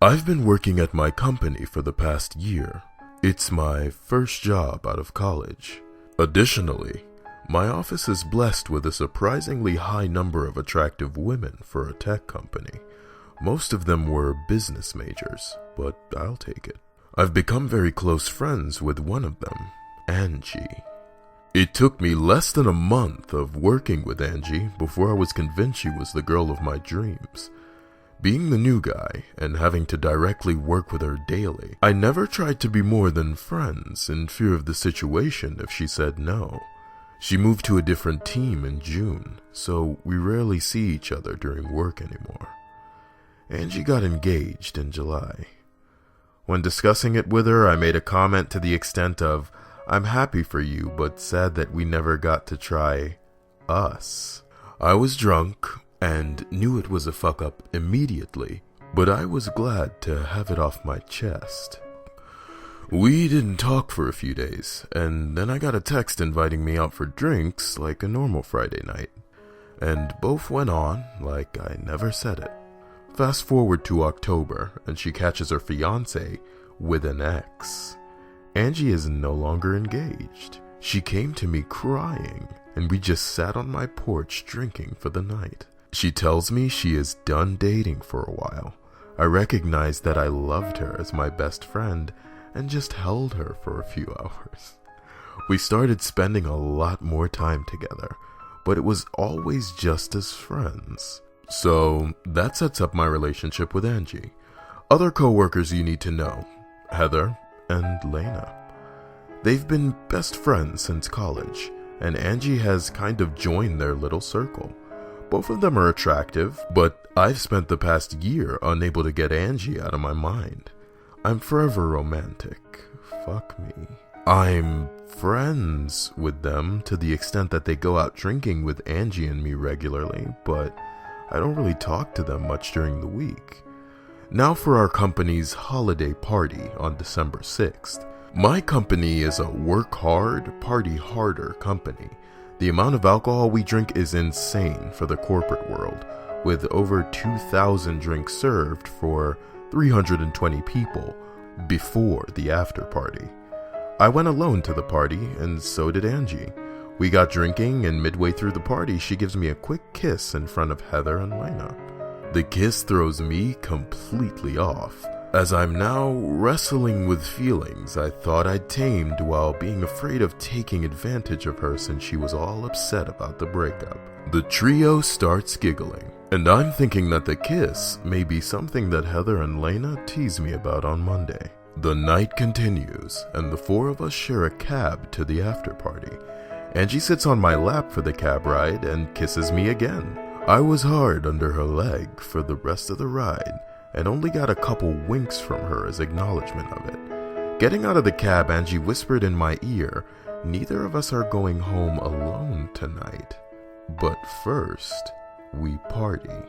I've been working at my company for the past year. It's my first job out of college. Additionally, my office is blessed with a surprisingly high number of attractive women for a tech company. Most of them were business majors, but I'll take it. I've become very close friends with one of them, Angie. It took me less than a month of working with Angie before I was convinced she was the girl of my dreams. Being the new guy and having to directly work with her daily, I never tried to be more than friends in fear of the situation if she said no. She moved to a different team in June, so we rarely see each other during work anymore. Angie got engaged in July. When discussing it with her, I made a comment to the extent of, "I'm happy for you, but sad that we never got to try us." I was drunk and knew it was a fuck up immediately, but I was glad to have it off my chest. We didn't talk for a few days, and then I got a text inviting me out for drinks like a normal Friday night, and both went on like I never said it. Fast forward to October, and she catches her fiancé with an ex. Angie is no longer engaged. She came to me crying, and we just sat on my porch drinking for the night. She tells me she is done dating for a while. I recognized that I loved her as my best friend and just held her for a few hours. We started spending a lot more time together, but it was always just as friends. So that sets up my relationship with Angie. Other co-workers you need to know: Heather and Lena. They've been best friends since college, and Angie has kind of joined their little circle. Both of them are attractive, but I've spent the past year unable to get Angie out of my mind. I'm forever romantic. Fuck me. I'm friends with them to the extent that they go out drinking with Angie and me regularly, but I don't really talk to them much during the week. Now for our company's holiday party on December 6th. My company is a work hard, party harder company. The amount of alcohol we drink is insane for the corporate world, with over 2,000 drinks served for 320 people before the after party. I went alone to the party, and so did Angie. We got drinking, and midway through the party, she gives me a quick kiss in front of Heather and Lena. The kiss throws me completely off. As I'm now wrestling with feelings I thought I'd tamed while being afraid of taking advantage of her since she was all upset about the breakup. The trio starts giggling, and I'm thinking that the kiss may be something that Heather and Lena tease me about on Monday. The night continues, and the four of us share a cab to the after party. Angie sits on my lap for the cab ride and kisses me again. I was hard under her leg for the rest of the ride, and only got a couple winks from her as acknowledgement of it. Getting out of the cab, Angie whispered in my ear, "Neither of us are going home alone tonight. But first, we party."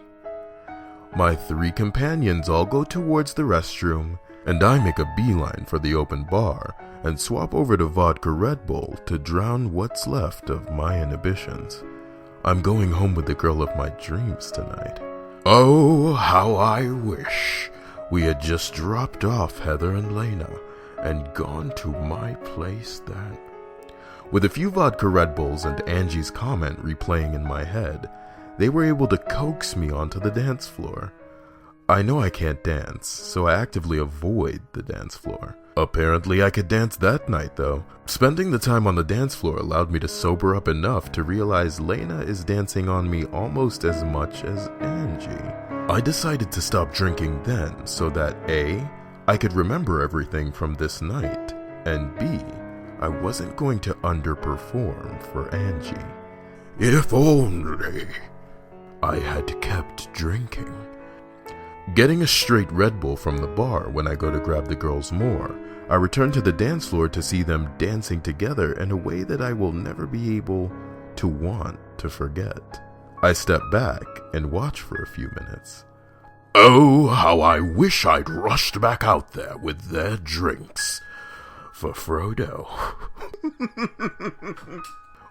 My three companions all go towards the restroom, and I make a beeline for the open bar and swap over to vodka Red Bull to drown what's left of my inhibitions. I'm going home with the girl of my dreams tonight. Oh, how I wish we had just dropped off Heather and Lena and gone to my place then. With a few vodka Red Bulls and Angie's comment replaying in my head, they were able to coax me onto the dance floor. I know I can't dance, so I actively avoid the dance floor. Apparently I could dance that night though. Spending the time on the dance floor allowed me to sober up enough to realize Lena is dancing on me almost as much as Angie. I decided to stop drinking then so that A, I could remember everything from this night, and B, I wasn't going to underperform for Angie. If only I had kept drinking. Getting a straight Red Bull from the bar when I go to grab the girls more, I return to the dance floor to see them dancing together in a way that I will never be able to want to forget. I step back and watch for a few minutes. Oh, how I wish I'd rushed back out there with their drinks for Frodo.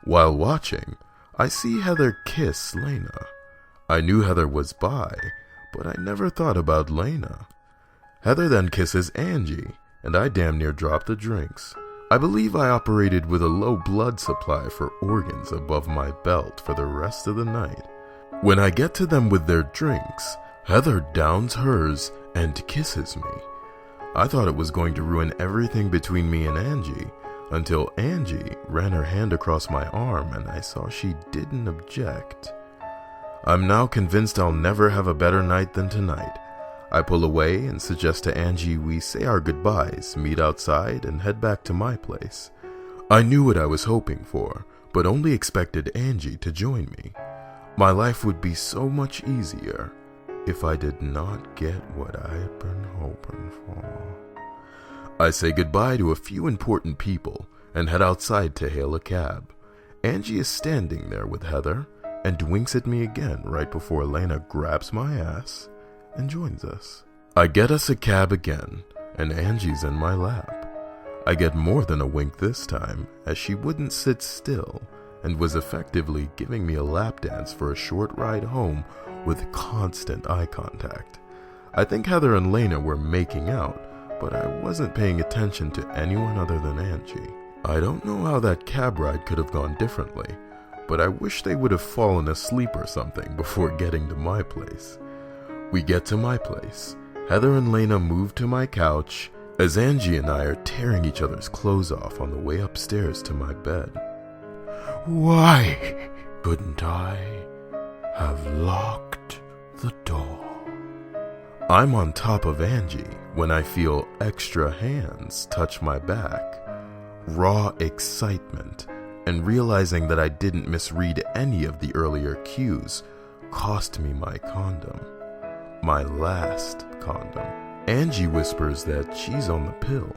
While watching, I see Heather kiss Lena. I knew Heather was bi, but I never thought about Lena. Heather then kisses Angie, and I damn near drop the drinks. I believe I operated with a low blood supply for organs above my belt for the rest of the night. When I get to them with their drinks, Heather downs hers and kisses me. I thought it was going to ruin everything between me and Angie, until Angie ran her hand across my arm and I saw she didn't object. I'm now convinced I'll never have a better night than tonight. I pull away and suggest to Angie we say our goodbyes, meet outside, and head back to my place. I knew what I was hoping for, but only expected Angie to join me. My life would be so much easier if I did not get what I had been hoping for. I say goodbye to a few important people and head outside to hail a cab. Angie is standing there with Heather and winks at me again right before Elena grabs my ass and joins us. I get us a cab again, and Angie's in my lap. I get more than a wink this time, as she wouldn't sit still and was effectively giving me a lap dance for a short ride home with constant eye contact. I think Heather and Lena were making out, but I wasn't paying attention to anyone other than Angie. I don't know how that cab ride could have gone differently, but I wish they would have fallen asleep or something before getting to my place. We get to my place. Heather and Lena move to my couch as Angie and I are tearing each other's clothes off on the way upstairs to my bed. Why couldn't I have locked the door? I'm on top of Angie when I feel extra hands touch my back. Raw excitement and realizing that I didn't misread any of the earlier cues cost me my condom. My last condom. Angie whispers that she's on the pill,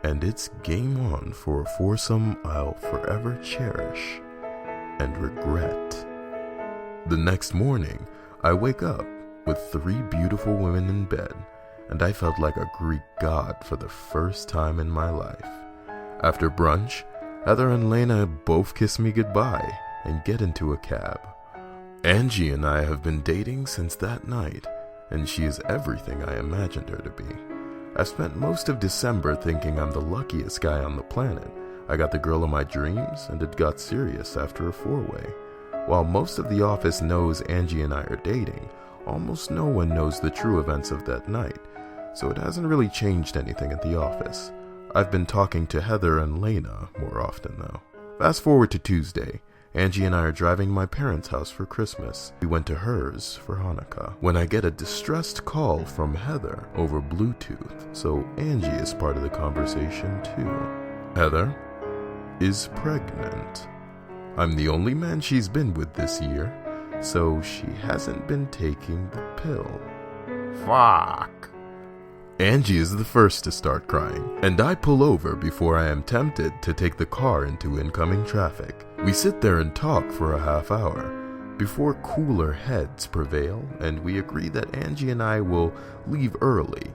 and it's game on for a foursome I'll forever cherish and regret. The next morning, I wake up with 3 beautiful women in bed, and I felt like a Greek god for the first time in my life. After brunch, Heather and Lena both kiss me goodbye and get into a cab. Angie and I have been dating since that night, and she is everything I imagined her to be. I spent most of December thinking I'm the luckiest guy on the planet. I got the girl of my dreams, and it got serious after a 4-way. While most of the office knows Angie and I are dating, almost no one knows the true events of that night, so it hasn't really changed anything at the office. I've been talking to Heather and Lena more often though. Fast forward to Tuesday. Angie and I are driving to my parents' house for Christmas. We went to hers for Hanukkah. When I get a distressed call from Heather over Bluetooth, so Angie is part of the conversation too. Heather is pregnant. I'm the only man she's been with this year, so she hasn't been taking the pill. Fuck. Angie is the first to start crying, and I pull over before I am tempted to take the car into incoming traffic. We sit there and talk for a half hour before cooler heads prevail, and we agree that Angie and I will leave early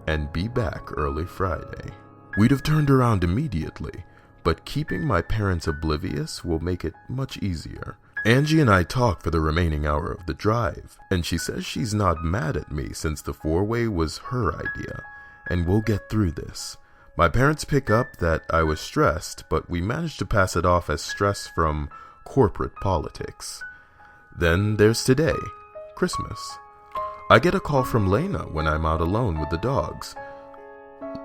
and be back early Friday. We'd have turned around immediately, but keeping my parents oblivious will make it much easier. Angie and I talk for the remaining hour of the drive, and she says she's not mad at me since the 4-way was her idea, and we'll get through this. My parents pick up that I was stressed, but we managed to pass it off as stress from corporate politics. Then there's today, Christmas. I get a call from Lena when I'm out alone with the dogs.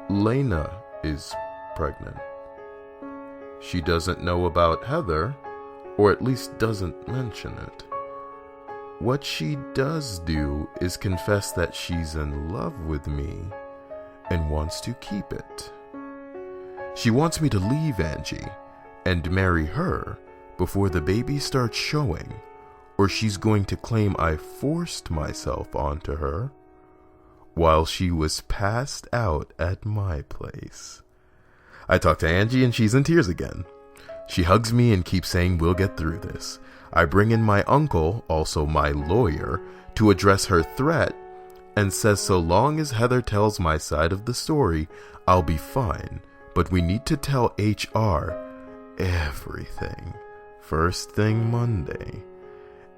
Lena is pregnant. She doesn't know about Heather, or at least doesn't mention it. What she does do is confess that she's in love with me and wants to keep it. She wants me to leave Angie and marry her before the baby starts showing, or she's going to claim I forced myself onto her while she was passed out at my place. I talk to Angie and she's in tears again. She hugs me and keeps saying we'll get through this. I bring in my uncle, also my lawyer, to address her threat and says so long as Heather tells my side of the story, I'll be fine. But we need to tell HR everything. First thing Monday.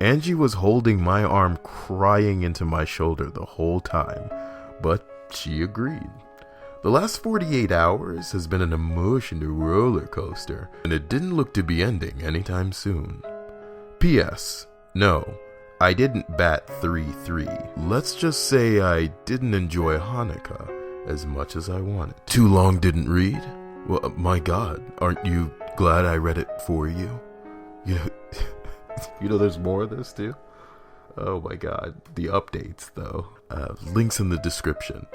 Angie was holding my arm, crying into my shoulder the whole time, but she agreed. The last 48 hours has been an emotional roller coaster, and it didn't look to be ending anytime soon. P.S. No, I didn't bat 3-3. Let's just say I didn't enjoy Hanukkah as much as I wanted. Too long didn't read? Well, my God, aren't you glad I read it for you? You know there's more of this too? Oh my God, the updates though. Links in the description.